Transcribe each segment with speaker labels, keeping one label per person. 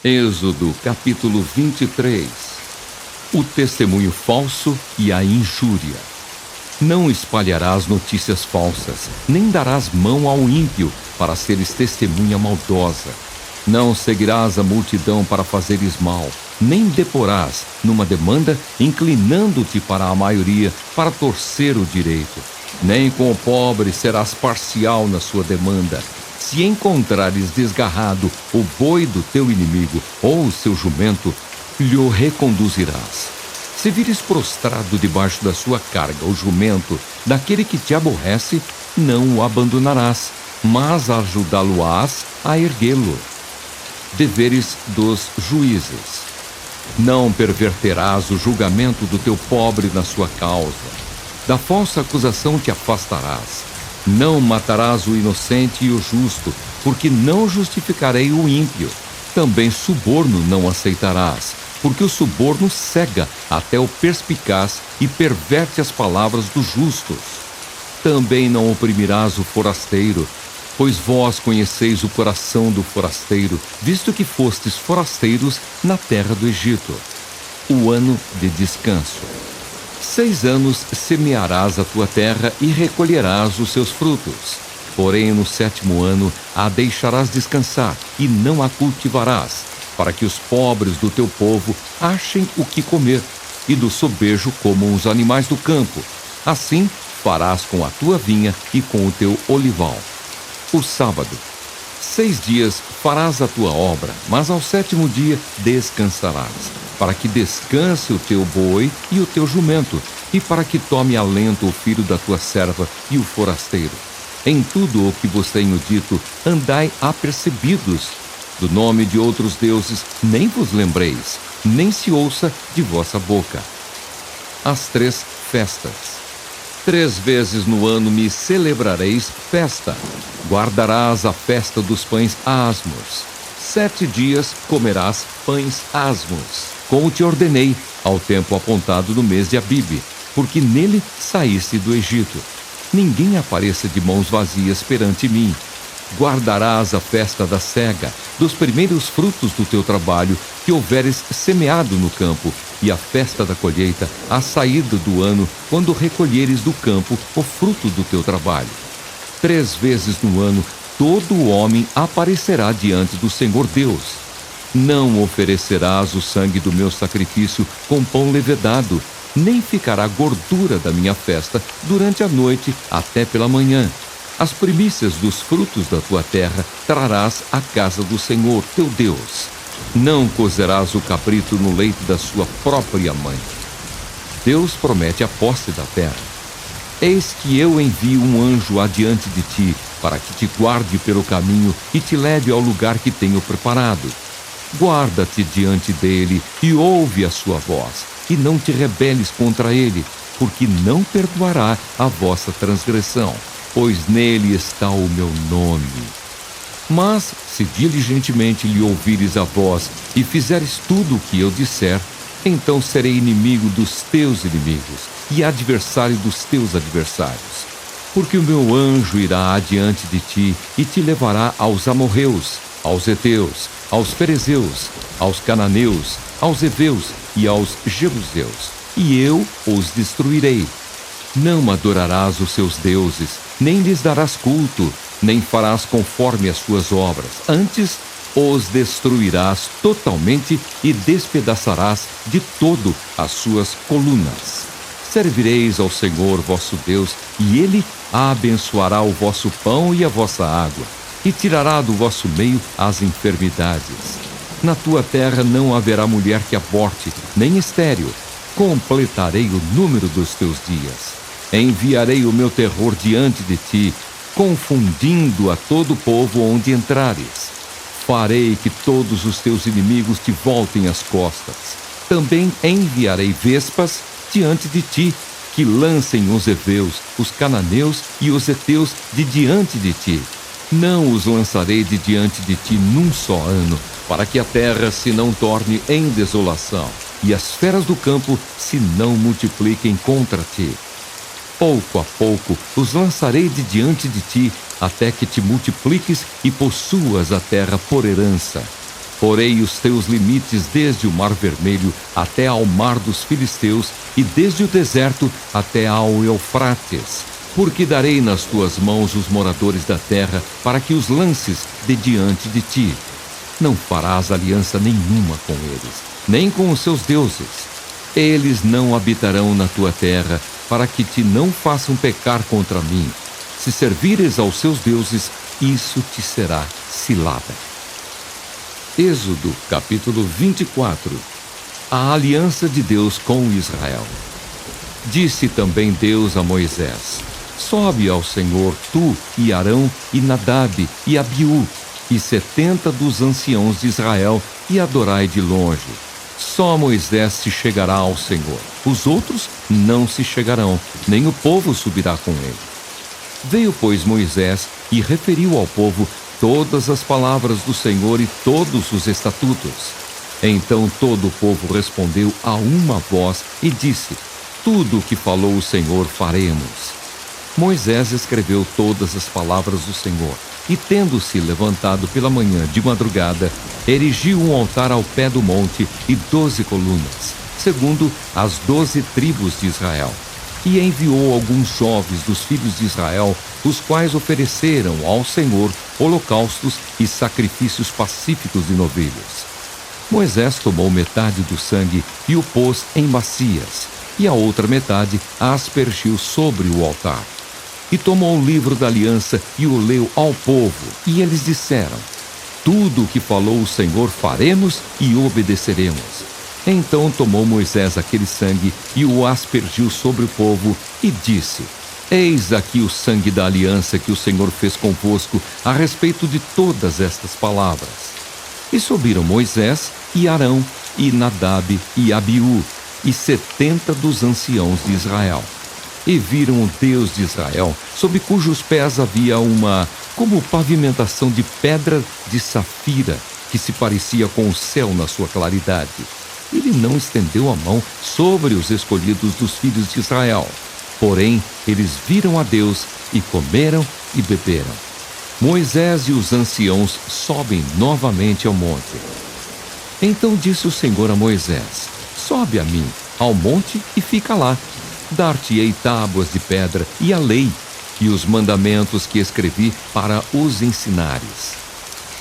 Speaker 1: Êxodo capítulo 23. O testemunho falso e a injúria. Não espalharás notícias falsas, nem darás mão ao ímpio para seres testemunha maldosa. Não seguirás a multidão para fazeres mal, nem deporás numa demanda inclinando-te para a maioria para torcer o direito. Nem com o pobre serás parcial na sua demanda. Se encontrares desgarrado o boi do teu inimigo ou o seu jumento, lhe reconduzirás. Se vires prostrado debaixo da sua carga o jumento daquele que te aborrece, não o abandonarás, mas ajudá-lo-ás a erguê-lo. Deveres dos juízes. Não perverterás o julgamento do teu pobre na sua causa. Da falsa acusação te afastarás. Não matarás o inocente e o justo, porque não justificarei o ímpio. Também suborno não aceitarás, porque o suborno cega até o perspicaz e perverte as palavras dos justos. Também não oprimirás o forasteiro, pois vós conheceis o coração do forasteiro, visto que fostes forasteiros na terra do Egito. O ano de descanso. 6 anos semearás a tua terra e recolherás os seus frutos. Porém, no 7º ano a deixarás descansar e não a cultivarás, para que os pobres do teu povo achem o que comer, e do sobejo comam os animais do campo. Assim farás com a tua vinha e com o teu olival. O sábado. 6 dias farás a tua obra, mas ao 7º dia descansarás, para que descanse o teu boi e o teu jumento, e para que tome alento o filho da tua serva e o forasteiro. Em tudo o que vos tenho dito, andai apercebidos. Do nome de outros deuses nem vos lembreis, nem se ouça de vossa boca. As 3 festas. 3 vezes no ano me celebrareis festa. Guardarás a festa dos pães asmos. 7 dias comerás pães asmos, como te ordenei, ao tempo apontado no mês de Abibe, porque nele saíste do Egito. Ninguém apareça de mãos vazias perante mim. Guardarás a festa da cega, dos primeiros frutos do teu trabalho que houveres semeado no campo, e a festa da colheita, à saída do ano, quando recolheres do campo o fruto do teu trabalho. 3 vezes no ano todo o homem aparecerá diante do Senhor Deus. Não oferecerás o sangue do meu sacrifício com pão levedado, nem ficará gordura da minha festa durante a noite até pela manhã. As primícias dos frutos da tua terra trarás à casa do Senhor teu Deus. Não cozerás o cabrito no leite da sua própria mãe. Deus promete a posse da terra. Eis que eu envio um anjo adiante de ti, para que te guarde pelo caminho e te leve ao lugar que tenho preparado. Guarda-te diante dele e ouve a sua voz, e não te rebeles contra ele, porque não perdoará a vossa transgressão, pois nele está o meu nome. Mas, se diligentemente lhe ouvires a voz e fizeres tudo o que eu disser, então serei inimigo dos teus inimigos e adversário dos teus adversários. Porque o meu anjo irá adiante de ti e te levará aos amorreus, aos heteus, aos ferezeus, aos cananeus, aos heveus e aos jebuseus, e eu os destruirei. Não adorarás os seus deuses, nem lhes darás culto, nem farás conforme as suas obras. Antes, os destruirás totalmente e despedaçarás de todo as suas colunas. Servireis ao Senhor vosso Deus, e ele abençoará o vosso pão e a vossa água, e tirará do vosso meio as enfermidades. Na tua terra não haverá mulher que aborte, nem estéril. Completarei o número dos teus dias. Enviarei o meu terror diante de ti, confundindo a todo o povo onde entrares. Farei que todos os teus inimigos te voltem as costas. Também enviarei vespas diante de ti, que lancem os heveus, os cananeus e os heteus de diante de ti. Não os lançarei de diante de ti num só ano, para que a terra se não torne em desolação, e as feras do campo se não multipliquem contra ti. Pouco a pouco os lançarei de diante de ti, até que te multipliques e possuas a terra por herança. Porei os teus limites desde o Mar Vermelho até ao mar dos filisteus e desde o deserto até ao Eufrates, porque darei nas tuas mãos os moradores da terra para que os lances de diante de ti. Não farás aliança nenhuma com eles, nem com os seus deuses. Eles não habitarão na tua terra, para que te não façam pecar contra mim. Se servires aos seus deuses, isso te será cilada. Êxodo, capítulo 24. A aliança de Deus com Israel. Disse também Deus a Moisés: sobe ao Senhor tu e Arão e Nadab e Abiú e 70 dos anciãos de Israel, e adorai de longe. Só Moisés se chegará ao Senhor. Os outros não se chegarão, nem o povo subirá com ele. Veio, pois, Moisés e referiu ao povo todas as palavras do Senhor e todos os estatutos. Então todo o povo respondeu a uma voz e disse: tudo o que falou o Senhor faremos. Moisés escreveu todas as palavras do Senhor, e tendo-se levantado pela manhã de madrugada, erigiu um altar ao pé do monte e 12 colunas, segundo as 12 tribos de Israel. E enviou alguns jovens dos filhos de Israel, os quais ofereceram ao Senhor holocaustos e sacrifícios pacíficos de novilhos. Moisés tomou metade do sangue e o pôs em bacias, e a outra metade a aspergiu sobre o altar. E tomou o livro da aliança e o leu ao povo, e eles disseram: tudo o que falou o Senhor faremos e obedeceremos. Então tomou Moisés aquele sangue e o aspergiu sobre o povo e disse: eis aqui o sangue da aliança que o Senhor fez convosco a respeito de todas estas palavras. E subiram Moisés e Arão e Nadab e Abiú e 70 dos anciãos de Israel. E viram o Deus de Israel, sob cujos pés havia uma como pavimentação de pedra de safira, que se parecia com o céu na sua claridade. Ele não estendeu a mão sobre os escolhidos dos filhos de Israel. Porém, eles viram a Deus e comeram e beberam. Moisés e os anciãos sobem novamente ao monte. Então disse o Senhor a Moisés: sobe a mim, ao monte, e fica lá. Dar-te-ei tábuas de pedra e a lei, e os mandamentos que escrevi para os ensinares.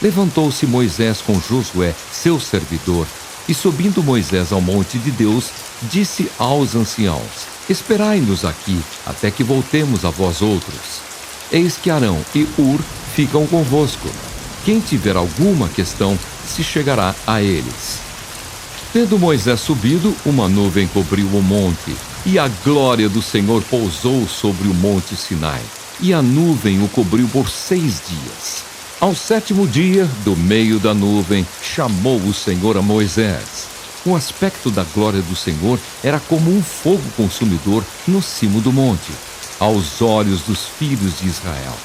Speaker 1: Levantou-se Moisés com Josué, seu servidor, e subindo Moisés ao monte de Deus, disse aos anciãos: esperai-nos aqui, até que voltemos a vós outros. Eis que Arão e Hur ficam convosco. Quem tiver alguma questão, se chegará a eles. Tendo Moisés subido, uma nuvem cobriu o monte, e a glória do Senhor pousou sobre o monte Sinai, e a nuvem o cobriu por 6 dias. Ao 7º dia, do meio da nuvem, chamou o Senhor a Moisés. O aspecto da glória do Senhor era como um fogo consumidor no cimo do monte, aos olhos dos filhos de Israel.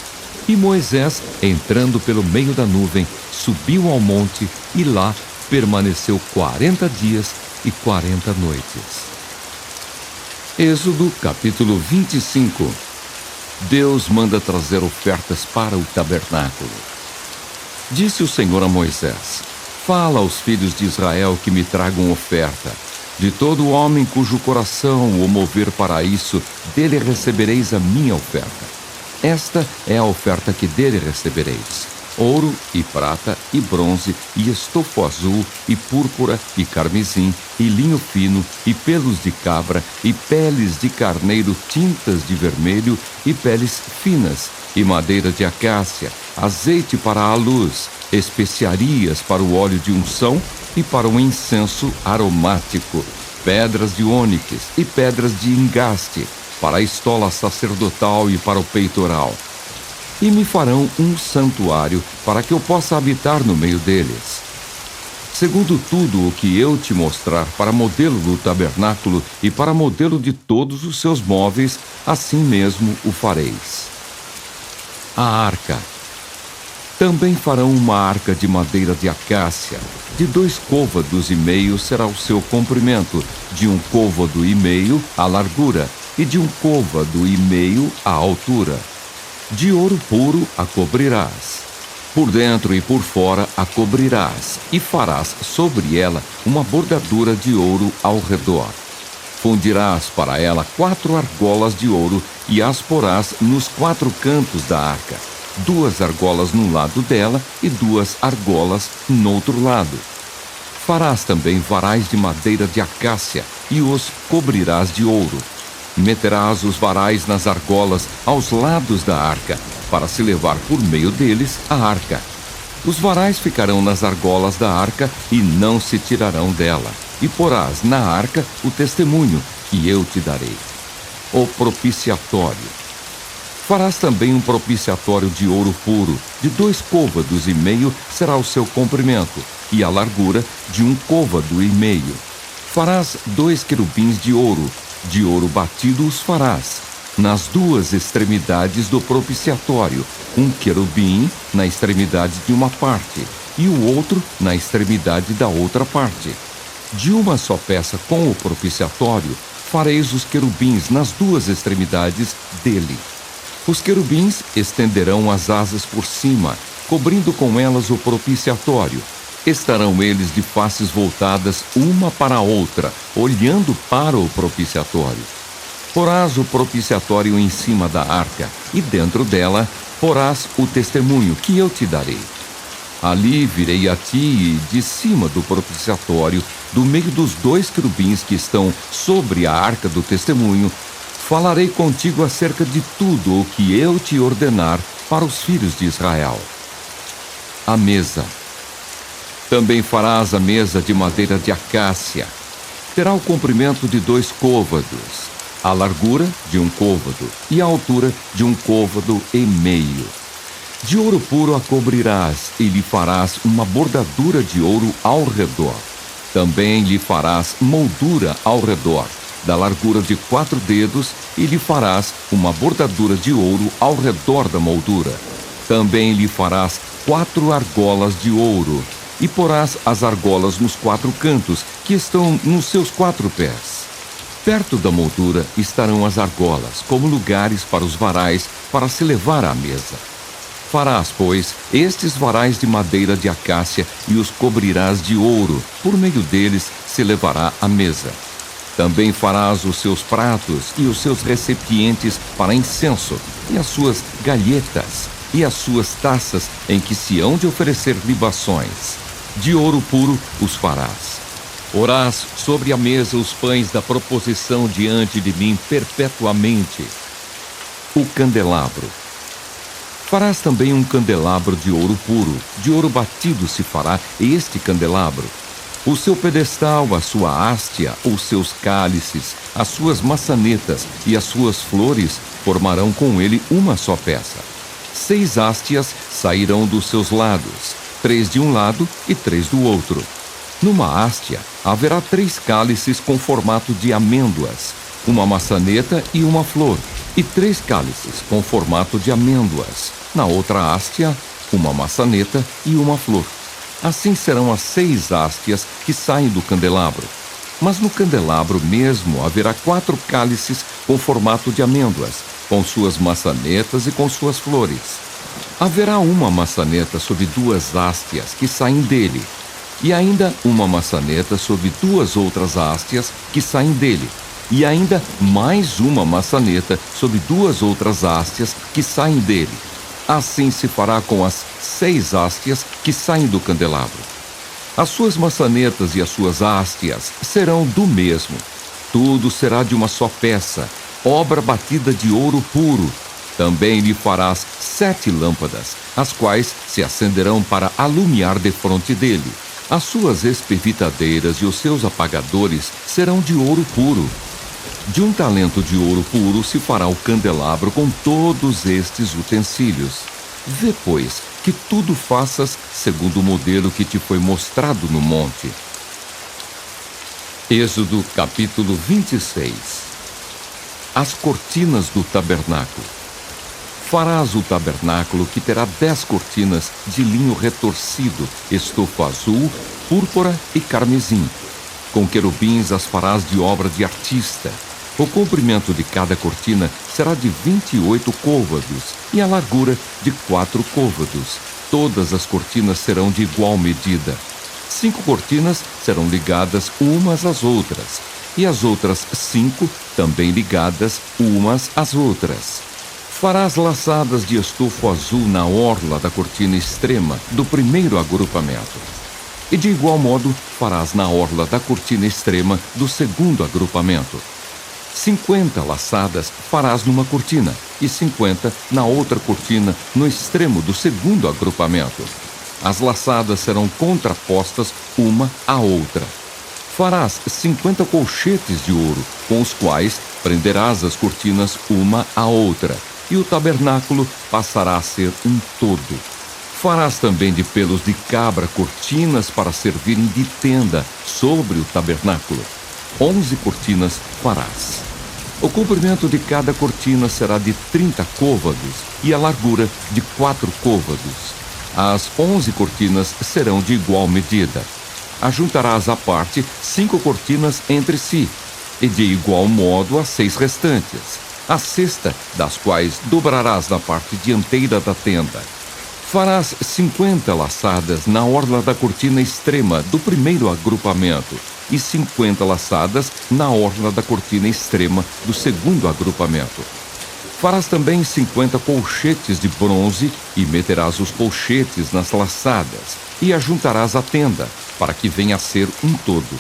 Speaker 1: E Moisés, entrando pelo meio da nuvem, subiu ao monte e lá permaneceu 40 dias e 40 noites. Êxodo, capítulo 25. Deus manda trazer ofertas para o tabernáculo. Disse o Senhor a Moisés: fala aos filhos de Israel que me tragam oferta. De todo homem cujo coração o mover para isso, dele recebereis a minha oferta. Esta é a oferta que dele recebereis: ouro e prata e bronze e estofo azul e púrpura e carmesim e linho fino e pelos de cabra e peles de carneiro tintas de vermelho e peles finas e madeira de acácia, azeite para a luz, especiarias para o óleo de unção e para o incenso aromático, pedras de ônix e pedras de engaste, para a estola sacerdotal e para o peitoral. E me farão um santuário para que eu possa habitar no meio deles. Segundo tudo o que eu te mostrar para modelo do tabernáculo e para modelo de todos os seus móveis, assim mesmo o fareis. A arca. Também farão uma arca de madeira de acácia. De 2 côvados e meio será o seu comprimento, de 1 côvado e meio a largura, e de 1 côvado e meio a altura. De ouro puro a cobrirás. Por dentro e por fora a cobrirás, e farás sobre ela uma bordadura de ouro ao redor. Fundirás para ela 4 argolas de ouro e as porás nos 4 cantos da arca, 2 argolas num lado dela e 2 argolas no outro lado. Farás também varais de madeira de acácia e os cobrirás de ouro. Meterás os varais nas argolas aos lados da arca, para se levar por meio deles a arca. Os varais ficarão nas argolas da arca e não se tirarão dela. E porás na arca o testemunho que eu te darei. O propiciatório. Farás também um propiciatório de ouro puro, de 2 côvados e meio será o seu comprimento, e a largura de 1 côvado e meio. Farás 2 querubins de ouro batido os farás, nas 2 extremidades do propiciatório, um querubim na extremidade de uma parte, e o outro na extremidade da outra parte. De uma só peça com o propiciatório, fareis os querubins nas 2 extremidades dele. Os querubins estenderão as asas por cima, cobrindo com elas o propiciatório. Estarão eles de faces voltadas uma para a outra, olhando para o propiciatório. Porás o propiciatório em cima da arca, e dentro dela porás o testemunho que eu te darei. Ali virei a ti e, de cima do propiciatório, do meio dos 2 querubins que estão sobre a arca do testemunho, falarei contigo acerca de tudo o que eu te ordenar para os filhos de Israel. A mesa. Também farás a mesa de madeira de acácia. Terá o comprimento de 2 côvados, a largura de 1 côvado e a altura de 1 côvado e meio. De ouro puro a cobrirás e lhe farás uma bordadura de ouro ao redor. Também lhe farás moldura ao redor, da largura de 4 dedos, e lhe farás uma bordadura de ouro ao redor da moldura. Também lhe farás 4 argolas de ouro, e porás as argolas nos 4 cantos, que estão nos seus 4 pés. Perto da moldura estarão as argolas, como lugares para os varais, para se levar à mesa. Farás, pois, estes varais de madeira de acácia e os cobrirás de ouro, por meio deles se levará à mesa. Também farás os seus pratos e os seus recipientes para incenso, e as suas galhetas, e as suas taças em que se hão de oferecer libações. De ouro puro os farás. Porás sobre a mesa os pães da proposição diante de mim perpetuamente. O candelabro. Farás também um candelabro de ouro puro, de ouro batido se fará este candelabro. O seu pedestal, a sua hástia, os seus cálices, as suas maçanetas e as suas flores formarão com ele uma só peça. 6 hastias sairão dos seus lados, 3 de um lado e 3 do outro. Numa hástia haverá 3 cálices com formato de amêndoas, uma maçaneta e uma flor, e 3 cálices com formato de amêndoas. Na outra hástia, uma maçaneta e uma flor. Assim serão as 6 hastias que saem do candelabro. Mas no candelabro mesmo haverá 4 cálices com formato de amêndoas, com suas maçanetas e com suas flores. Haverá uma maçaneta sob 2 hastias que saem dele, e ainda uma maçaneta sob 2 outras hastias que saem dele, e ainda mais uma maçaneta sob 2 outras hastias que saem dele. Assim se fará com as 6 hastias que saem do candelabro. As suas maçanetas e as suas hastias serão do mesmo. Tudo será de uma só peça, obra batida de ouro puro. Também lhe farás 7 lâmpadas, as quais se acenderão para alumiar defronte dele. As suas espevitadeiras e os seus apagadores serão de ouro puro. De 1 talento de ouro puro se fará o candelabro com todos estes utensílios. Vê, pois, que tudo faças segundo o modelo que te foi mostrado no monte. Êxodo capítulo 26. As cortinas do tabernáculo. Farás o tabernáculo, que terá 10 cortinas de linho retorcido, estofa azul, púrpura e carmesim. Com querubins as farás de obra de artista. O comprimento de cada cortina será de 28 côvados e a largura de 4 côvados. todas as cortinas serão de igual medida. 5 cortinas serão ligadas umas às outras, e as outras 5 também ligadas umas às outras. Farás laçadas de estofo azul na orla da cortina extrema do primeiro agrupamento. E de igual modo farás na orla da cortina extrema do segundo agrupamento. 50 laçadas farás numa cortina, e 50 na outra cortina no extremo do segundo agrupamento. As laçadas serão contrapostas uma à outra. Farás 50 colchetes de ouro, com os quais prenderás as cortinas uma à outra, e o tabernáculo passará a ser um todo. Farás também de pelos de cabra cortinas para servirem de tenda sobre o tabernáculo. 11 cortinas farás. O comprimento de cada cortina será de 30 côvados e a largura de 4 côvados. As 11 cortinas serão de igual medida. Ajuntarás à parte 5 cortinas entre si, e de igual modo as 6 restantes, a sexta das quais dobrarás na parte dianteira da tenda. Farás 50 laçadas na orla da cortina extrema do primeiro agrupamento e 50 laçadas na orla da cortina extrema do segundo agrupamento. Farás também 50 colchetes de bronze e meterás os colchetes nas laçadas e ajuntarás a tenda, para que venha a ser um todo.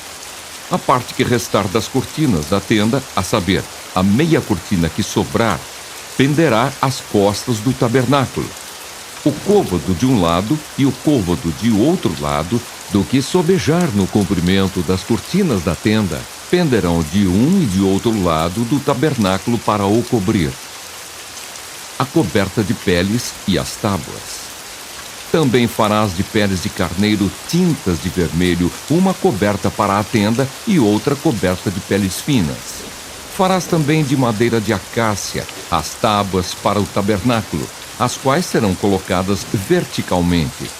Speaker 1: A parte que restar das cortinas da tenda, a saber, a meia cortina que sobrar, penderá às costas do tabernáculo. O côvado de um lado e o côvado de outro lado, do que sobejar no comprimento das cortinas da tenda, penderão de um e de outro lado do tabernáculo para o cobrir. A coberta de peles e as tábuas. Também farás de peles de carneiro tintas de vermelho, uma coberta para a tenda e outra coberta de peles finas. Farás também de madeira de acácia as tábuas para o tabernáculo, as quais serão colocadas verticalmente.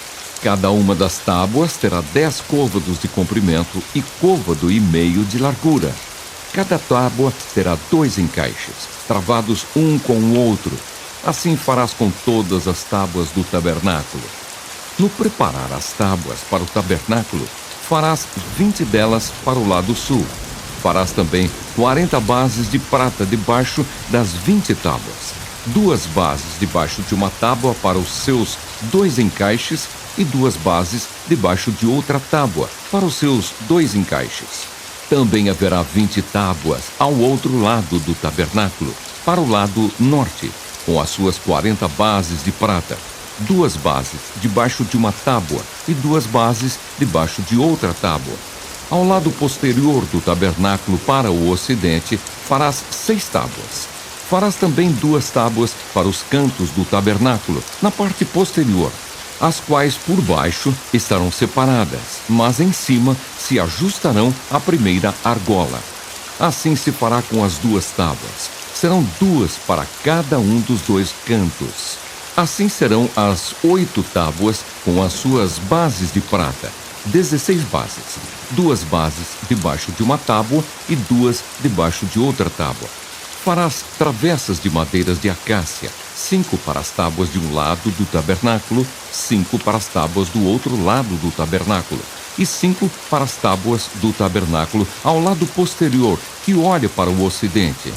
Speaker 1: Cada uma das tábuas terá 10 côvados de comprimento e côvado e meio de largura. Cada tábua terá 2 encaixes, travados um com o outro. Assim farás com todas as tábuas do tabernáculo. No preparar as tábuas para o tabernáculo, farás 20 delas para o lado sul. Farás também 40 bases de prata debaixo das 20 tábuas. 2 bases debaixo de uma tábua para os seus 2 encaixes e 2 bases debaixo de outra tábua para os seus 2 encaixes. Também haverá 20 tábuas ao outro lado do tabernáculo, para o lado norte, com as suas 40 bases de prata, 2 bases debaixo de uma tábua e 2 bases debaixo de outra tábua. Ao lado posterior do tabernáculo para o ocidente, farás 6 tábuas. Farás também 2 tábuas para os cantos do tabernáculo, na parte posterior, as quais por baixo estarão separadas, mas em cima se ajustarão à primeira argola. Assim se fará com as 2 tábuas. Serão 2 para cada um dos 2 cantos. Assim serão as 8 tábuas com as suas bases de prata, 16 bases, 2 bases debaixo de uma tábua e 2 debaixo de outra tábua. Farás travessas de madeiras de acácia, 5 para as tábuas de um lado do tabernáculo, 5 para as tábuas do outro lado do tabernáculo, e 5 para as tábuas do tabernáculo ao lado posterior, que olha para o ocidente.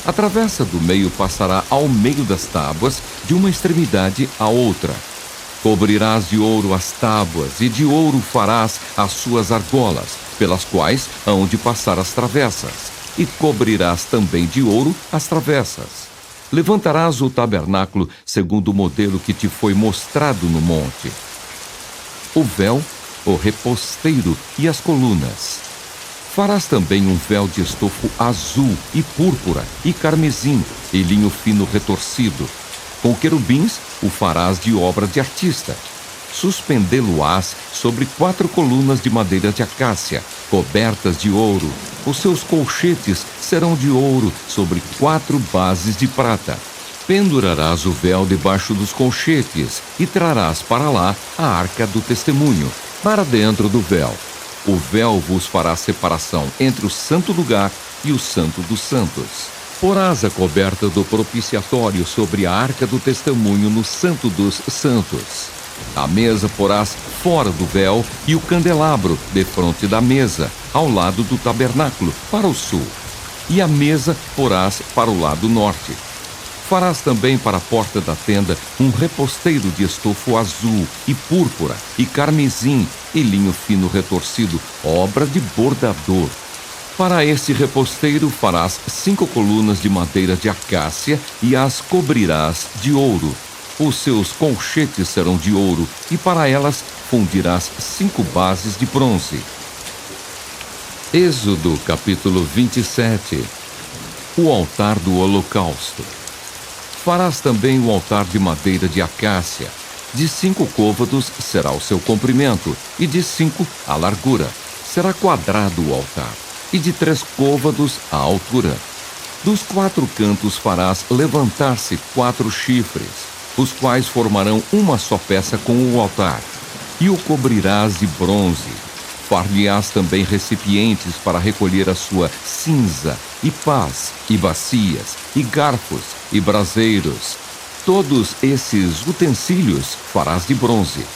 Speaker 1: A travessa do meio passará ao meio das tábuas, de uma extremidade à outra. Cobrirás de ouro as tábuas, e de ouro farás as suas argolas, pelas quais hão de passar as travessas, e cobrirás também de ouro as travessas. Levantarás o tabernáculo segundo o modelo que te foi mostrado no monte. O véu, o reposteiro e as colunas. Farás também um véu de estofo azul e púrpura e carmesim e linho fino retorcido. Com querubins o farás de obra de artista. Suspendê-lo-ás sobre 4 colunas de madeira de acácia, cobertas de ouro. Os seus colchetes serão de ouro sobre 4 bases de prata. Pendurarás o véu debaixo dos colchetes e trarás para lá a arca do testemunho, para dentro do véu. O véu vos fará separação entre o santo lugar e o santo dos santos. Porás a coberta do propiciatório sobre a arca do testemunho no santo dos santos. A mesa porás fora do véu e o candelabro defronte da mesa, ao lado do tabernáculo, para o sul. E a mesa porás para o lado norte. Farás também para a porta da tenda um reposteiro de estofo azul e púrpura e carmesim e linho fino retorcido, obra de bordador. Para este reposteiro farás 5 colunas de madeira de acácia e as cobrirás de ouro. Os seus colchetes serão de ouro e para elas fundirás 5 bases de bronze. Êxodo capítulo 27. O altar do holocausto. Farás também o altar de madeira de acácia. De 5 côvados será o seu comprimento, e de 5 a largura. Será quadrado o altar, e de 3 côvados a altura. Dos 4 cantos farás levantar-se 4 chifres, os quais formarão uma só peça com o altar, e o cobrirás de bronze. Far-lhe-ás também recipientes para recolher a sua cinza, e pás, e bacias, e garfos, e braseiros. Todos esses utensílios farás de bronze.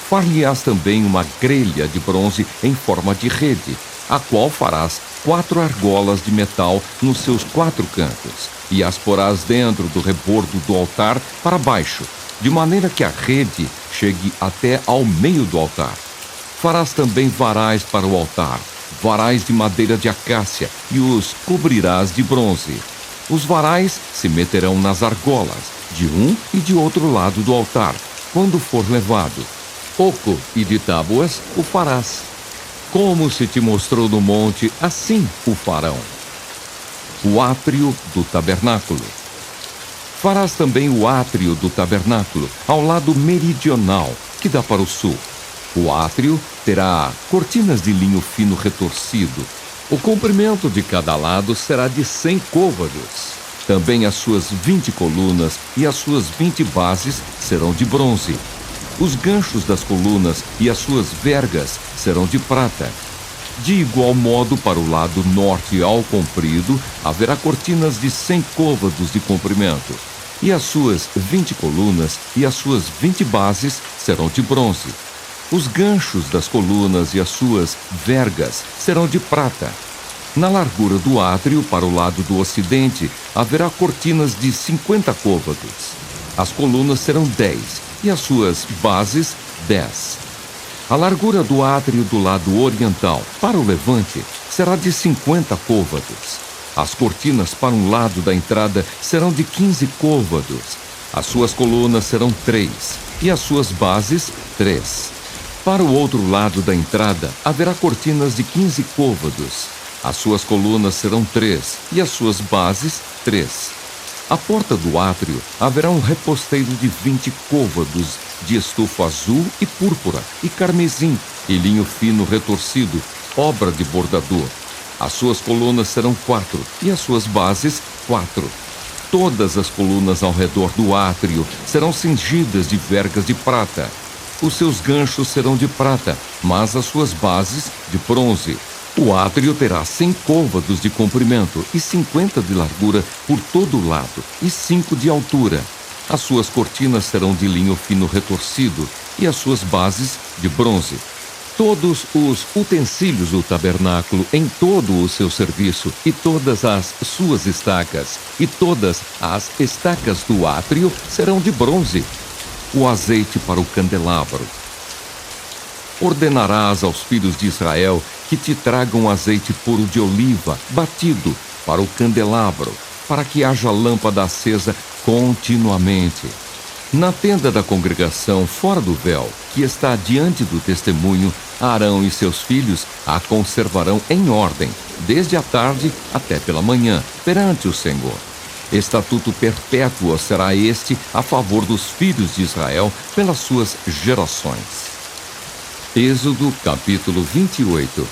Speaker 1: Far-lhe-ás também uma grelha de bronze em forma de rede, a qual farás 4 argolas de metal nos seus 4 cantos, e as porás dentro do rebordo do altar para baixo, de maneira que a rede chegue até ao meio do altar. Farás também varais para o altar, varais de madeira de acácia, e os cobrirás de bronze. Os varais se meterão nas argolas, de um e de outro lado do altar, quando for levado. Oco e de tábuas o farás. Como se te mostrou no monte, assim o farão. O átrio do tabernáculo. Farás também o átrio do tabernáculo, ao lado meridional, que dá para o sul. O átrio terá cortinas de linho fino retorcido. O comprimento de cada lado será de 100 côvados. Também as suas 20 colunas e as suas 20 bases serão de bronze. Os ganchos das colunas e as suas vergas serão de prata. De igual modo, para o lado norte ao comprido, haverá cortinas de 100 côvados de comprimento. E as suas 20 colunas e as suas 20 bases serão de bronze. Os ganchos das colunas e as suas vergas serão de prata. Na largura do átrio, para o lado do ocidente, haverá cortinas de 50 côvados. As colunas serão 10 e as suas bases 10. A largura do átrio do lado oriental, para o levante, será de 50 côvados. As cortinas para um lado da entrada serão de 15 côvados. As suas colunas serão 3 e as suas bases 3. Para o outro lado da entrada, haverá cortinas de 15 côvados. As suas colunas serão 3 e as suas bases 3. À porta do átrio haverá um reposteiro de 20 côvados de estofo azul e púrpura e carmesim e linho fino retorcido, obra de bordador. As suas colunas serão 4 e as suas bases 4. Todas as colunas ao redor do átrio serão cingidas de vergas de prata. Os seus ganchos serão de prata, mas as suas bases de bronze. O átrio terá 100 côvados de comprimento e 50 de largura por todo o lado, e 5 de altura. As suas cortinas serão de linho fino retorcido, e as suas bases de bronze. Todos os utensílios do tabernáculo em todo o seu serviço, e todas as suas estacas, e todas as estacas do átrio serão de bronze. O azeite para o candelabro. Ordenarás aos filhos de Israel que te tragam azeite puro de oliva, batido, para o candelabro, para que haja lâmpada acesa continuamente. Na tenda da congregação, fora do véu, que está diante do testemunho, Arão e seus filhos a conservarão em ordem, desde a tarde até pela manhã, perante o Senhor. Estatuto perpétuo será este a favor dos filhos de Israel pelas suas gerações. Êxodo capítulo 28.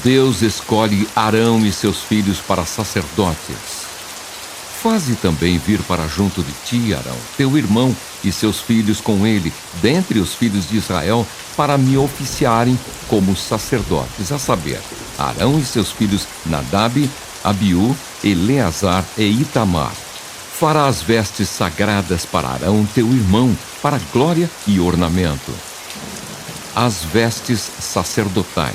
Speaker 1: Deus escolhe Arão e seus filhos para sacerdotes. Faze também vir para junto de ti, Arão, teu irmão, e seus filhos com ele, dentre os filhos de Israel, para me oficiarem como sacerdotes, a saber, Arão e seus filhos Nadab, Abiú, Eleazar e Itamar. Farás vestes sagradas para Arão, teu irmão, para glória e ornamento. As vestes sacerdotais.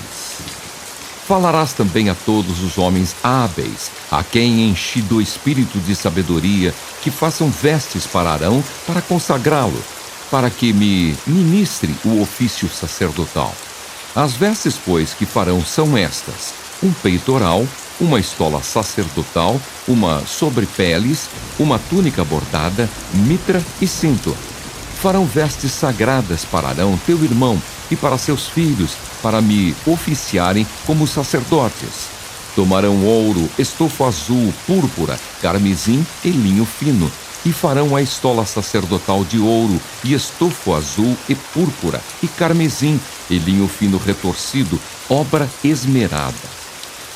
Speaker 1: Falarás também a todos os homens hábeis, a quem enchi do espírito de sabedoria, que façam vestes para Arão, para consagrá-lo, para que me ministre o ofício sacerdotal. As vestes, pois, que farão são estas: um peitoral, uma estola sacerdotal, uma sobrepeles, uma túnica bordada, mitra e cinto. Farão vestes sagradas para Arão, teu irmão, e para seus filhos, para me oficiarem como sacerdotes. Tomarão ouro, estofo azul, púrpura, carmesim e linho fino, e farão a estola sacerdotal de ouro, e estofo azul e púrpura, e carmesim, e linho fino retorcido, obra esmerada.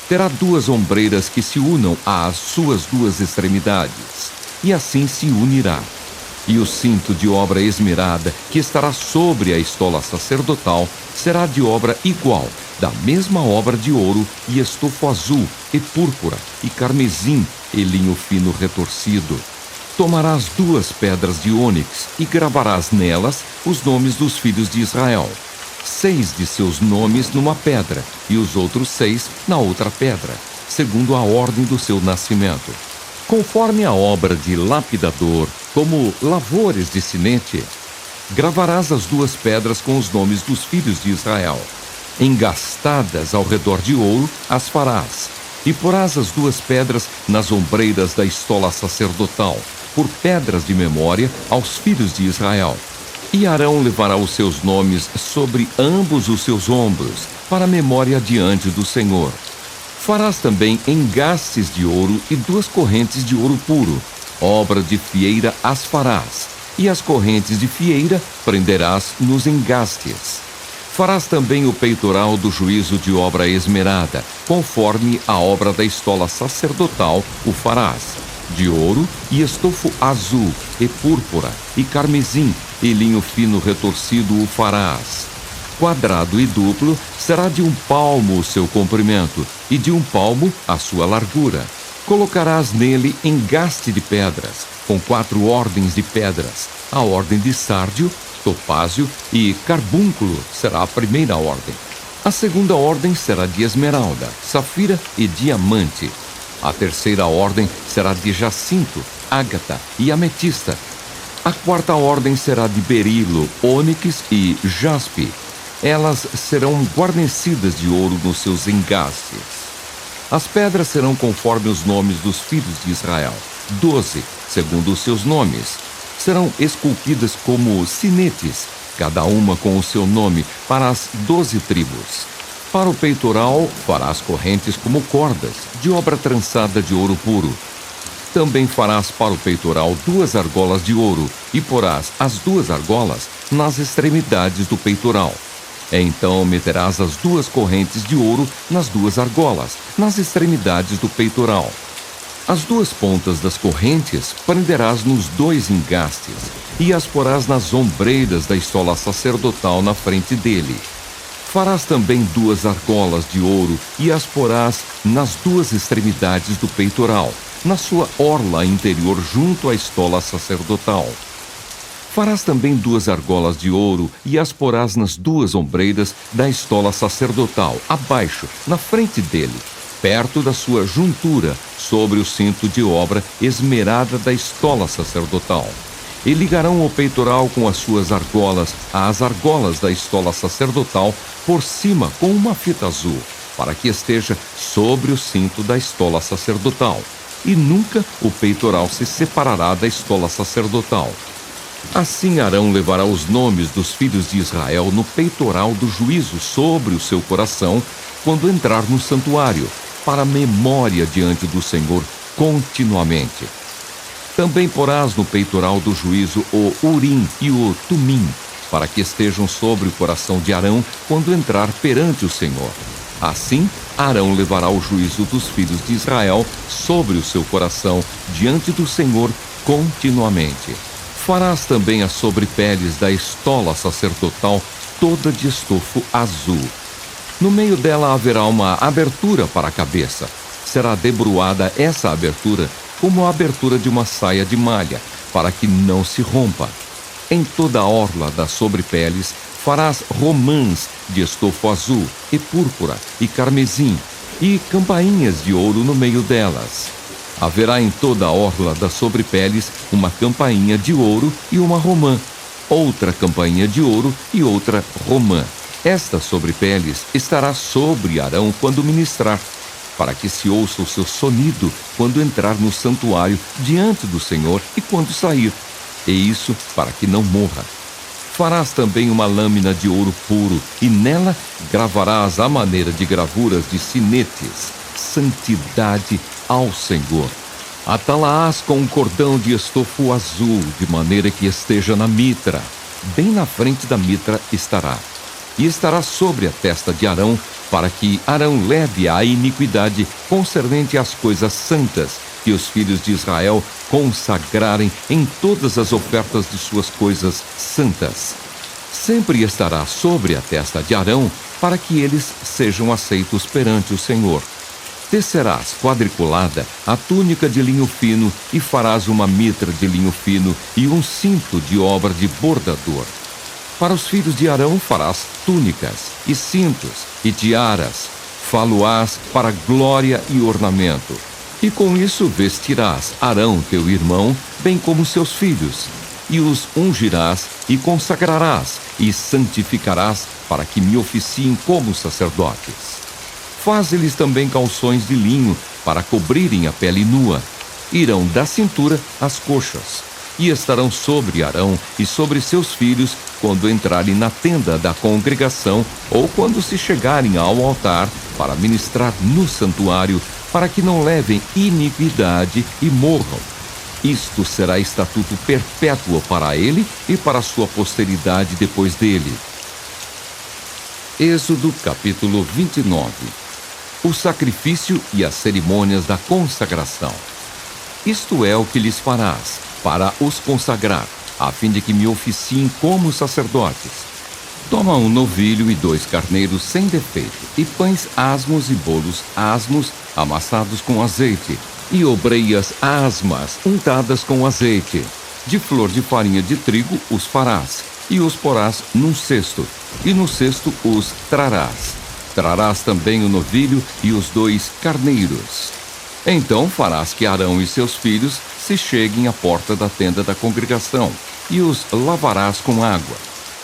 Speaker 1: Terá 2 ombreiras que se unam às suas 2 extremidades, e assim se unirá. E o cinto de obra esmerada, que estará sobre a estola sacerdotal, será de obra igual, da mesma obra de ouro, e estofo azul, e púrpura, e carmesim, e linho fino retorcido. Tomarás 2 pedras de ônix, e gravarás nelas os nomes dos filhos de Israel. 6 de seus nomes numa pedra, e os outros 6 na outra pedra, segundo a ordem do seu nascimento. Conforme a obra de lapidador, como lavores de sinete, gravarás as 2 pedras com os nomes dos filhos de Israel. Engastadas ao redor de ouro as farás, e porás as 2 pedras nas ombreiras da estola sacerdotal, por pedras de memória aos filhos de Israel. E Arão levará os seus nomes sobre ambos os seus ombros, para memória diante do Senhor. Farás também engastes de ouro e 2 correntes de ouro puro. Obra de fieira as farás, e as correntes de fieira prenderás nos engastes. Farás também o peitoral do juízo de obra esmerada, conforme a obra da estola sacerdotal o farás, de ouro e estofo azul, e púrpura, e carmesim, e linho fino retorcido o farás. Quadrado e duplo, será de 1 palmo o seu comprimento, e de 1 palmo a sua largura. Colocarás nele engaste de pedras, com 4 ordens de pedras. A ordem de sárdio, topázio e carbúnculo será a primeira ordem. A segunda ordem será de esmeralda, safira e diamante. A terceira ordem será de jacinto, ágata e ametista. A quarta ordem será de berilo, ônix e jaspe. Elas serão guarnecidas de ouro nos seus engastes. As pedras serão conforme os nomes dos filhos de Israel, 12, segundo os seus nomes. Serão esculpidas como sinetes, cada uma com o seu nome, para as 12 tribos. Para o peitoral, farás correntes como cordas, de obra trançada de ouro puro. Também farás para o peitoral 2 argolas de ouro, e porás as 2 argolas nas extremidades do peitoral. Então meterás as 2 correntes de ouro nas 2 argolas, nas extremidades do peitoral. As 2 pontas das correntes prenderás nos 2 engastes, e as porás nas ombreiras da estola sacerdotal na frente dele. Farás também 2 argolas de ouro, e as porás nas 2 extremidades do peitoral, na sua orla interior junto à estola sacerdotal. Farás também 2 argolas de ouro, e as porás nas 2 ombreiras da estola sacerdotal, abaixo, na frente dele, perto da sua juntura, sobre o cinto de obra esmerada da estola sacerdotal. E ligarão o peitoral com as suas argolas às argolas da estola sacerdotal por cima com uma fita azul, para que esteja sobre o cinto da estola sacerdotal. E nunca o peitoral se separará da estola sacerdotal. Assim Arão levará os nomes dos filhos de Israel no peitoral do juízo sobre o seu coração, quando entrar no santuário, para memória diante do Senhor continuamente. Também porás no peitoral do juízo o Urim e o Tumim, para que estejam sobre o coração de Arão quando entrar perante o Senhor. Assim, Arão levará o juízo dos filhos de Israel sobre o seu coração diante do Senhor continuamente. Farás também as sobrepeles da estola sacerdotal toda de estofo azul. No meio dela haverá uma abertura para a cabeça. Será debruada essa abertura como a abertura de uma saia de malha, para que não se rompa. Em toda a orla das sobrepeles farás romãs de estofo azul, e púrpura, e carmesim, e campainhas de ouro no meio delas. Haverá em toda a orla das sobrepeles uma campainha de ouro e uma romã, outra campainha de ouro e outra romã. Esta sobrepeles estará sobre Arão quando ministrar, para que se ouça o seu sonido quando entrar no santuário diante do Senhor e quando sair, e isso para que não morra. Farás também uma lâmina de ouro puro, e nela gravarás à maneira de gravuras de sinetes, santidade ao Senhor. Atá-la-ás com um cordão de estofo azul, de maneira que esteja na mitra. Bem na frente da mitra estará. E estará sobre a testa de Arão, para que Arão leve a iniquidade concernente às coisas santas, que os filhos de Israel consagrarem em todas as ofertas de suas coisas santas. Sempre estará sobre a testa de Arão, para que eles sejam aceitos perante o Senhor. Tecerás quadriculada a túnica de linho fino, e farás uma mitra de linho fino e um cinto de obra de bordador. Para os filhos de Arão farás túnicas, e cintos, e tiaras, fá-lo-ás para glória e ornamento. E com isso vestirás Arão teu irmão, bem como seus filhos, e os ungirás, e consagrarás, e santificarás, para que me oficiem como sacerdotes. Faze-lhes também calções de linho, para cobrirem a pele nua. Irão da cintura às coxas, e estarão sobre Arão e sobre seus filhos, quando entrarem na tenda da congregação, ou quando se chegarem ao altar, para ministrar no santuário, para que não levem iniquidade e morram. Isto será estatuto perpétuo para ele e para sua posteridade depois dele. Êxodo capítulo 29. O sacrifício e as cerimônias da consagração. Isto é o que lhes farás, para os consagrar, a fim de que me oficiem como sacerdotes. Toma um novilho e 2 carneiros sem defeito, e pães asmos e bolos asmos amassados com azeite, e obreias asmas untadas com azeite. De flor de farinha de trigo os farás, e os porás num cesto, e no cesto os trarás. Trarás também o novilho e os 2 carneiros. Então farás que Arão e seus filhos se cheguem à porta da tenda da congregação, e os lavarás com água.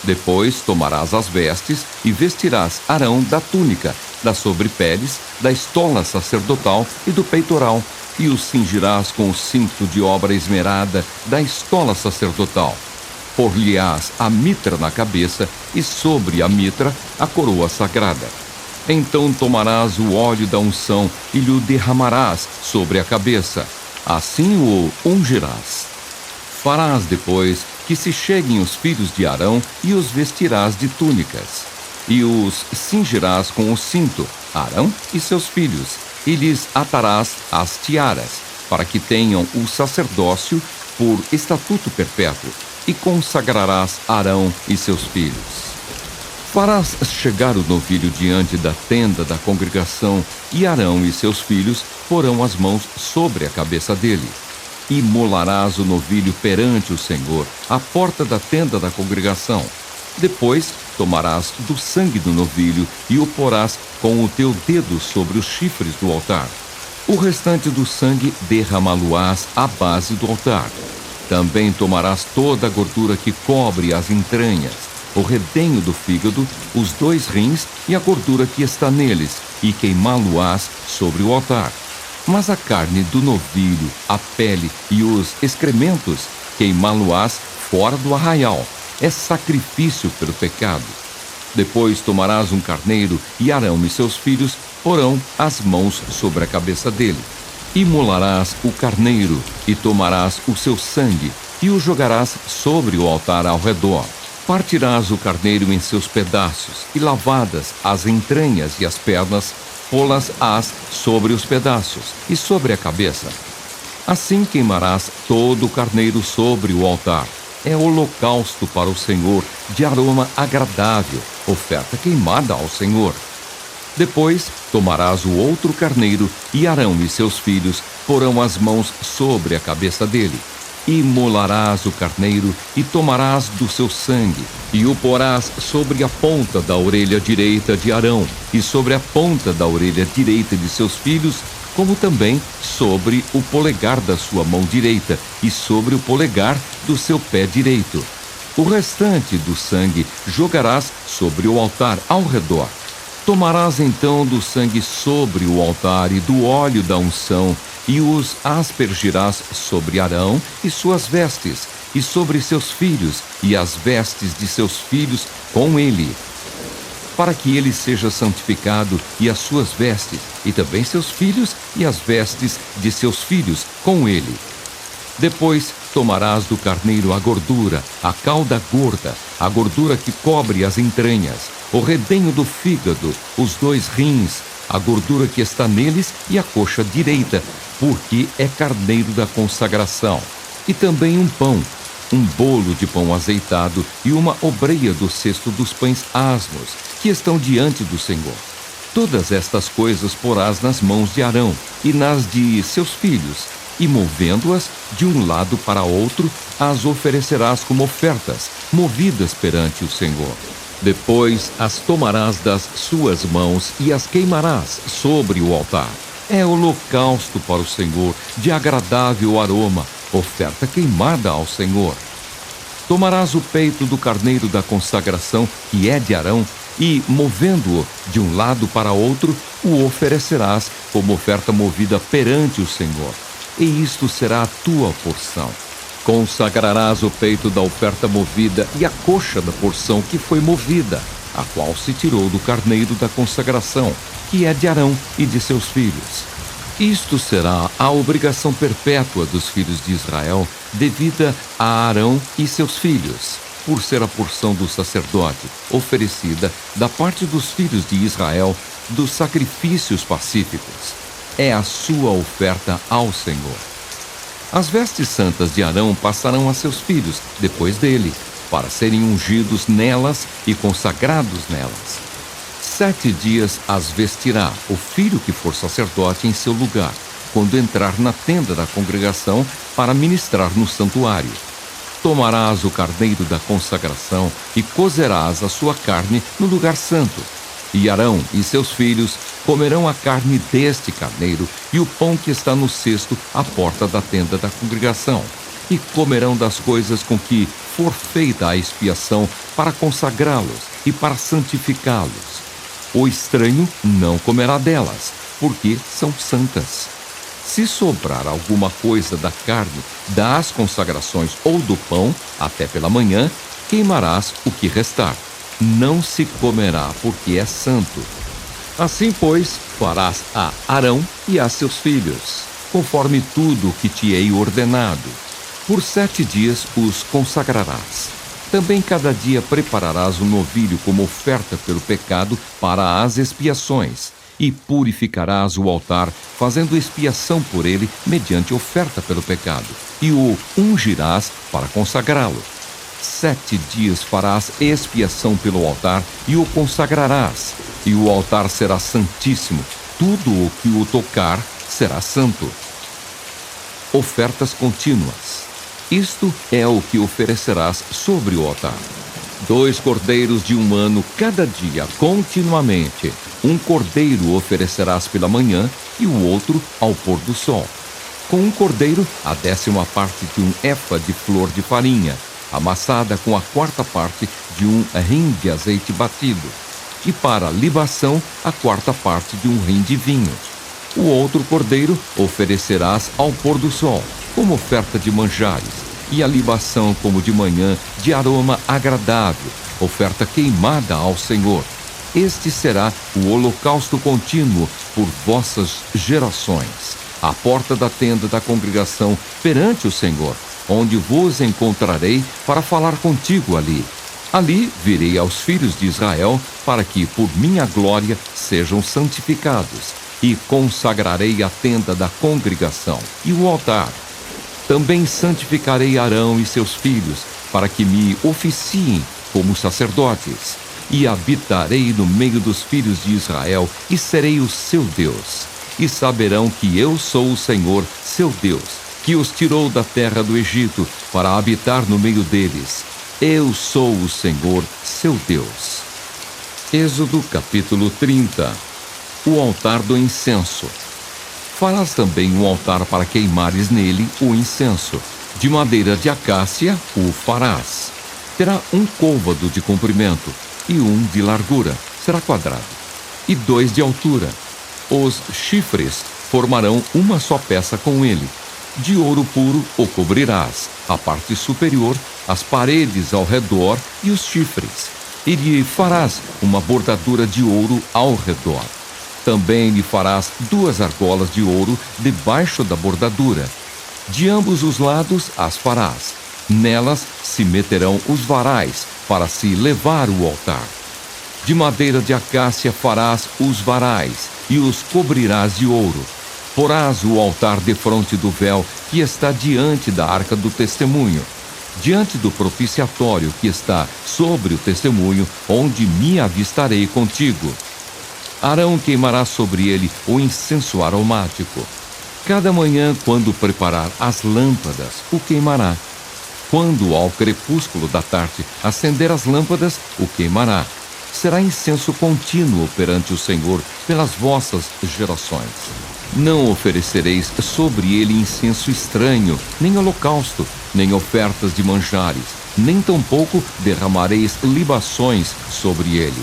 Speaker 1: Depois tomarás as vestes e vestirás Arão da túnica, das sobrepeles, da estola sacerdotal e do peitoral, e os cingirás com o cinto de obra esmerada da estola sacerdotal. Por-lhe-ás a mitra na cabeça, e sobre a mitra a coroa sagrada. Então tomarás o óleo da unção e lhe derramarás sobre a cabeça. Assim o ungirás. Farás depois que se cheguem os filhos de Arão, e os vestirás de túnicas. E os cingirás com o cinto, Arão e seus filhos, e lhes atarás as tiaras, para que tenham o sacerdócio por estatuto perpétuo, e consagrarás Arão e seus filhos. Farás chegar o novilho diante da tenda da congregação, e Arão e seus filhos porão as mãos sobre a cabeça dele. Imolarás o novilho perante o Senhor, à porta da tenda da congregação. Depois tomarás do sangue do novilho e o porás com o teu dedo sobre os chifres do altar. O restante do sangue derramá-lo-ás à base do altar. Também tomarás toda a gordura que cobre as entranhas, o redenho do fígado, os 2 rins e a gordura que está neles, e queimá-lo-ás sobre o altar. Mas a carne do novilho, a pele e os excrementos, queimá-lo-ás fora do arraial. É sacrifício pelo pecado. Depois tomarás um carneiro, e Arão e seus filhos porão as mãos sobre a cabeça dele. Imolarás o carneiro, e tomarás o seu sangue, e o jogarás sobre o altar ao redor. Partirás o carneiro em seus pedaços, e lavadas as entranhas e as pernas, pô-las-ás sobre os pedaços e sobre a cabeça. Assim queimarás todo o carneiro sobre o altar. É holocausto para o Senhor, de aroma agradável, oferta queimada ao Senhor. Depois tomarás o outro carneiro, e Arão e seus filhos porão as mãos sobre a cabeça dele. Imolarás o carneiro e tomarás do seu sangue, e o porás sobre a ponta da orelha direita de Arão, e sobre a ponta da orelha direita de seus filhos, como também sobre o polegar da sua mão direita, e sobre o polegar do seu pé direito. O restante do sangue jogarás sobre o altar ao redor. Tomarás então do sangue sobre o altar e do óleo da unção, e os aspergirás sobre Arão e suas vestes, e sobre seus filhos, e as vestes de seus filhos com ele, para que ele seja santificado, e as suas vestes, e também seus filhos, e as vestes de seus filhos com ele. Depois tomarás do carneiro a gordura, a cauda gorda, a gordura que cobre as entranhas, o redenho do fígado, os 2 rins, a gordura que está neles e a coxa direita, porque é carneiro da consagração. E também um pão, um bolo de pão azeitado e uma obreia do cesto dos pães asmos, que estão diante do Senhor. Todas estas coisas porás nas mãos de Arão e nas de seus filhos, e movendo-as de um lado para outro, as oferecerás como ofertas, movidas perante o Senhor. Depois as tomarás das suas mãos e as queimarás sobre o altar. É holocausto para o Senhor, de agradável aroma, oferta queimada ao Senhor. Tomarás o peito do carneiro da consagração, que é de Arão, e, movendo-o de um lado para outro, o oferecerás como oferta movida perante o Senhor. E isto será a tua porção. Consagrarás o peito da oferta movida e a coxa da porção que foi movida, a qual se tirou do carneiro da consagração, que é de Arão e de seus filhos. Isto será a obrigação perpétua dos filhos de Israel, devida a Arão e seus filhos, por ser a porção do sacerdote, oferecida da parte dos filhos de Israel dos sacrifícios pacíficos. É a sua oferta ao Senhor. As vestes santas de Arão passarão a seus filhos, depois dele, para serem ungidos nelas e consagrados nelas. 7 dias as vestirá o filho que for sacerdote em seu lugar, quando entrar na tenda da congregação para ministrar no santuário. Tomarás o carneiro da consagração e cozerás a sua carne no lugar santo. E Arão e seus filhos comerão a carne deste carneiro e o pão que está no cesto à porta da tenda da congregação, e comerão das coisas com que for feita a expiação para consagrá-los e para santificá-los. O estranho não comerá delas, porque são santas. Se sobrar alguma coisa da carne, das consagrações ou do pão, até pela manhã, queimarás o que restar. Não se comerá, porque é santo. Assim, pois, farás a Arão e a seus filhos, conforme tudo o que te hei ordenado. Por 7 dias os consagrarás. Também cada dia prepararás um novilho como oferta pelo pecado para as expiações, e purificarás o altar, fazendo expiação por ele mediante oferta pelo pecado, e o ungirás para consagrá-lo. 7 dias farás expiação pelo altar e o consagrarás, e o altar será santíssimo, tudo o que o tocar será santo. Ofertas contínuas. Isto é o que oferecerás sobre o altar: 2 cordeiros de 1 ano cada dia, continuamente. 1 cordeiro oferecerás pela manhã e o outro ao pôr do sol. Com 1 cordeiro, a 10ª parte de 1 efa de flor de farinha, amassada com a 4ª parte de 1 rim de azeite batido, e para libação a 4ª parte de 1 rim de vinho. O outro cordeiro oferecerás ao pôr do sol, como oferta de manjares, e a libação como de manhã, de aroma agradável, oferta queimada ao Senhor. Este será o holocausto contínuo por vossas gerações, à porta da tenda da congregação perante o Senhor, onde vos encontrarei para falar contigo ali. Ali virei aos filhos de Israel, para que, por minha glória, sejam santificados, e consagrarei a tenda da congregação e o altar. Também santificarei Arão e seus filhos, para que me oficiem como sacerdotes. e habitarei no meio dos filhos de Israel, e serei o seu Deus. E saberão que eu sou o Senhor, seu Deus, que os tirou da terra do Egito, para habitar no meio deles. Eu sou o Senhor, seu Deus. Êxodo capítulo 30. O altar do incenso. Farás também um altar para queimares nele o incenso. De madeira de acácia o farás. Terá um côvado de comprimento e um de largura, será quadrado, e 2 de altura. Os chifres formarão uma só peça com ele. De ouro puro o cobrirás, a parte superior, as paredes ao redor e os chifres. E lhe farás uma bordadura de ouro ao redor. Também lhe farás 2 argolas de ouro debaixo da bordadura. De ambos os lados as farás. Nelas se meterão os varais, para se levar o altar. De madeira de acácia farás os varais, e os cobrirás de ouro. Porás o altar defronte do véu, que está diante da arca do testemunho, diante do propiciatório que está sobre o testemunho, onde me avistarei contigo. Arão queimará sobre ele o incenso aromático. Cada manhã, quando preparar as lâmpadas, o queimará. Quando ao crepúsculo da tarde acender as lâmpadas, o queimará. Será incenso contínuo perante o Senhor pelas vossas gerações. Não oferecereis sobre ele incenso estranho, nem holocausto, nem ofertas de manjares, nem tampouco derramareis libações sobre ele.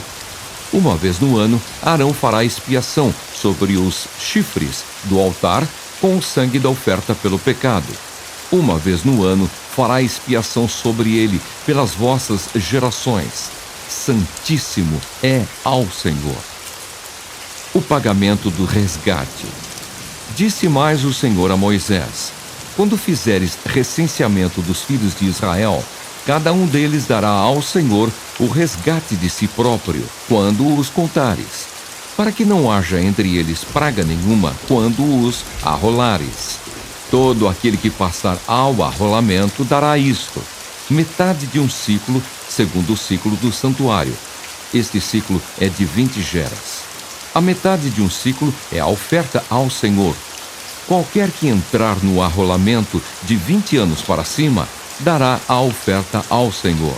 Speaker 1: Uma vez no ano, Arão fará expiação sobre os chifres do altar com o sangue da oferta pelo pecado. Uma vez no ano, fará expiação sobre ele pelas vossas gerações. Santíssimo é ao Senhor. O pagamento do resgate. Disse mais o Senhor a Moisés: quando fizeres recenseamento dos filhos de Israel, cada um deles dará ao Senhor o resgate de si próprio, quando os contares, para que não haja entre eles praga nenhuma quando os arrolares. Todo aquele que passar ao arrolamento dará isto: metade de um ciclo, segundo o ciclo do santuário. Este ciclo é de 20 geras. A metade de um ciclo é a oferta ao Senhor. Qualquer que entrar no arrolamento de 20 anos para cima, dará a oferta ao Senhor.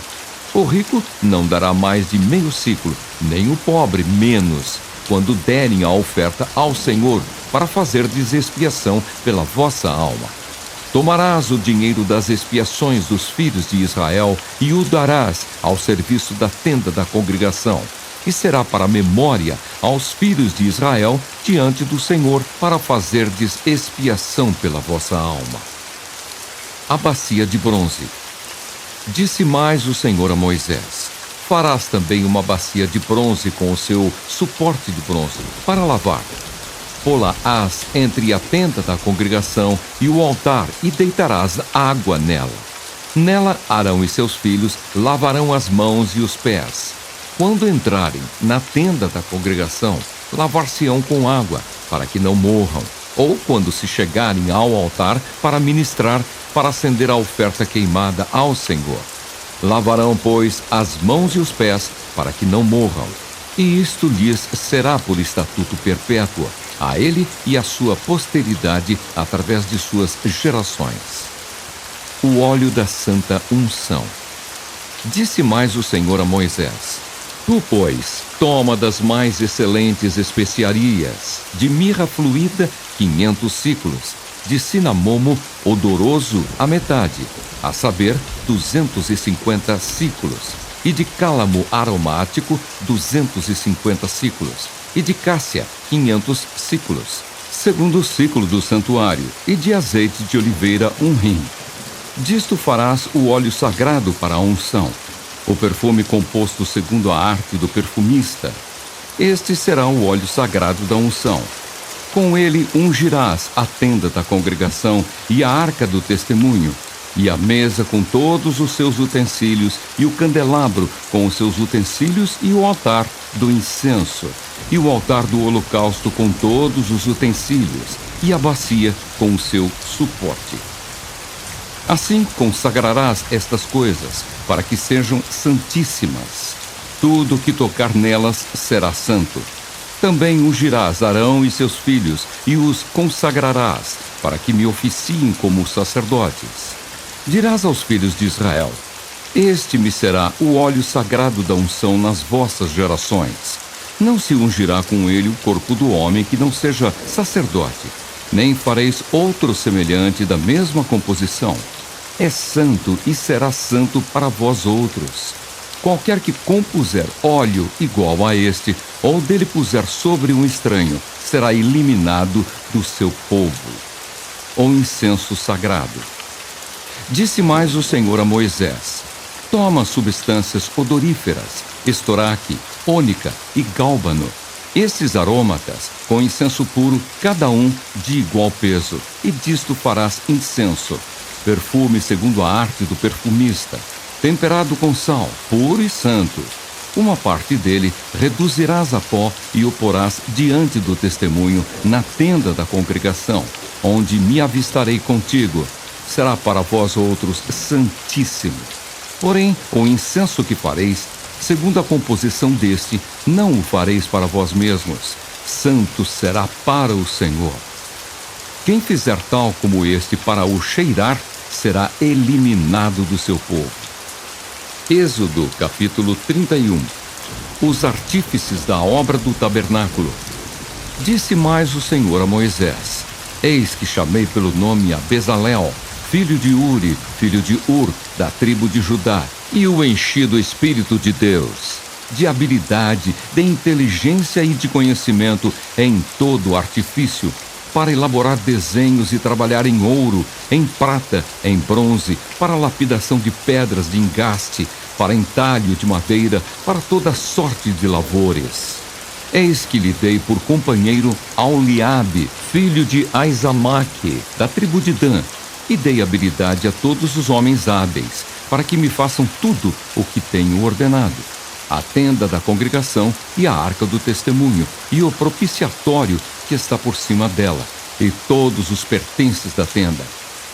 Speaker 1: O rico não dará mais de meio ciclo, nem o pobre menos, quando derem a oferta ao Senhor, para fazerdes expiação pela vossa alma. Tomarás o dinheiro das expiações dos filhos de Israel e o darás ao serviço da tenda da congregação, e será para memória aos filhos de Israel diante do Senhor, para fazerdes expiação pela vossa alma. A bacia de bronze. Disse mais o Senhor a Moisés: farás também uma bacia de bronze com o seu suporte de bronze, para lavar. Pô-la-ás entre a tenda da congregação e o altar, e deitarás água nela. Nela Arão e seus filhos lavarão as mãos e os pés. Quando entrarem na tenda da congregação, lavar-se-ão com água, para que não morram. Ou quando se chegarem ao altar para ministrar, para acender a oferta queimada ao Senhor. Lavarão, pois, as mãos e os pés, para que não morram. E isto lhes será por estatuto perpétuo, a ele e à sua posteridade, através de suas gerações. O óleo da santa unção. Disse mais o Senhor a Moisés: tu, pois, toma das mais excelentes especiarias, de mirra fluída 500 ciclos, de cinamomo odoroso a metade, a saber, 250 ciclos, e de cálamo aromático 250 ciclos, e de cássia 500 ciclos, segundo o ciclo do santuário, e de azeite de oliveira 1 rim. Disto farás o óleo sagrado para a unção, o perfume composto segundo a arte do perfumista. Este será o óleo sagrado da unção. Com ele ungirás a tenda da congregação e a arca do testemunho, e a mesa com todos os seus utensílios, e o candelabro com os seus utensílios, e o altar do incenso, e o altar do holocausto com todos os utensílios, e a bacia com o seu suporte. Assim consagrarás estas coisas, para que sejam santíssimas. Tudo que tocar nelas será santo. Também ungirás Arão e seus filhos, e os consagrarás, para que me oficiem como sacerdotes. Dirás aos filhos de Israel: este me será o óleo sagrado da unção nas vossas gerações. Não se ungirá com ele o corpo do homem que não seja sacerdote, nem fareis outro semelhante da mesma composição. É santo e será santo para vós outros. Qualquer que compuser óleo igual a este, ou dele puser sobre um estranho, será eliminado do seu povo. O incenso sagrado. Disse mais o Senhor a Moisés: toma substâncias odoríferas, estoraque, ônica e gálbano, esses aromatas, com incenso puro, cada um de igual peso, e disto farás incenso, perfume segundo a arte do perfumista, temperado com sal, puro e santo. Uma parte dele reduzirás a pó e o porás diante do testemunho na tenda da congregação, onde me avistarei contigo. Será para vós outros santíssimo. Porém, o incenso que fareis, segundo a composição deste, não o fareis para vós mesmos. Santo será para o Senhor. Quem fizer tal como este para o cheirar, será eliminado do seu povo. Êxodo, capítulo 31. Os artífices da obra do tabernáculo. Disse mais o Senhor a Moisés: eis que chamei pelo nome a Bezalel, filho de Uri, filho de Ur, da tribo de Judá, e o enchi do Espírito de Deus, de habilidade, de inteligência e de conhecimento em todo o artifício, para elaborar desenhos e trabalhar em ouro, em prata, em bronze, para lapidação de pedras de engaste, para entalho de madeira, para toda sorte de lavores. Eis que lhe dei por companheiro Auliabe, filho de Aizamaque, da tribo de Dan, e dei habilidade a todos os homens hábeis, para que me façam tudo o que tenho ordenado: a tenda da congregação e a arca do testemunho, e o propiciatório que está por cima dela, e todos os pertences da tenda,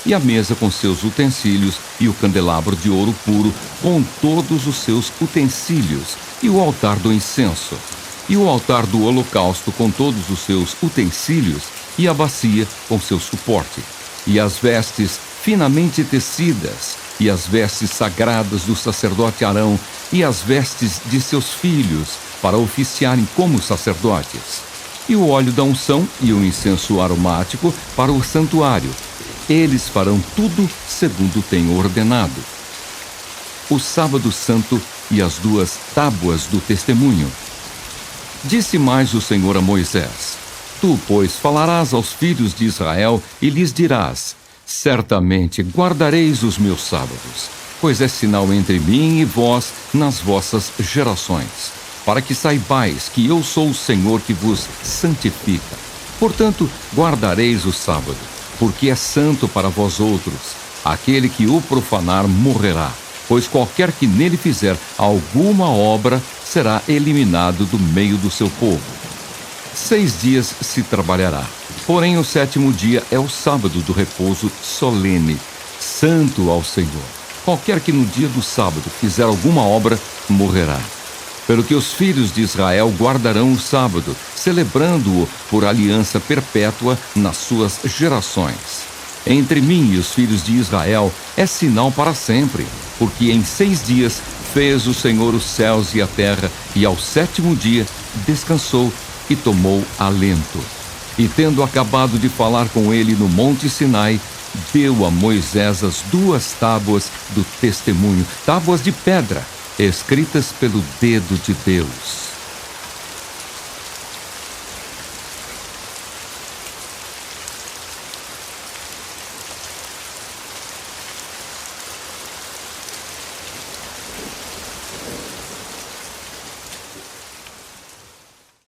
Speaker 1: e a mesa com seus utensílios, e o candelabro de ouro puro com todos os seus utensílios, e o altar do incenso, e o altar do holocausto com todos os seus utensílios, e a bacia com seu suporte, e as vestes finamente tecidas, e as vestes sagradas do sacerdote Arão, e as vestes de seus filhos, para oficiarem como sacerdotes, e o óleo da unção e o incenso aromático para o santuário. Eles farão tudo segundo tenho ordenado. O sábado santo e as 2 tábuas do testemunho. Disse mais o Senhor a Moisés: tu, pois, falarás aos filhos de Israel e lhes dirás: certamente guardareis os meus sábados, pois é sinal entre mim e vós nas vossas gerações, para que saibais que eu sou o Senhor que vos santifica. Portanto, guardareis o sábado, porque é santo para vós outros. Aquele que o profanar morrerá, pois qualquer que nele fizer alguma obra será eliminado do meio do seu povo. 6 dias se trabalhará, porém o 7º dia é o sábado do repouso solene, santo ao Senhor. Qualquer que no dia do sábado fizer alguma obra, morrerá. Pelo que os filhos de Israel guardarão o sábado, celebrando-o por aliança perpétua nas suas gerações. Entre mim e os filhos de Israel é sinal para sempre, porque em 6 dias fez o Senhor os céus e a terra, e ao 7º dia descansou e tomou alento. E tendo acabado de falar com ele no monte Sinai, deu a Moisés as 2 tábuas do testemunho, tábuas de pedra, escritas pelo dedo de Deus.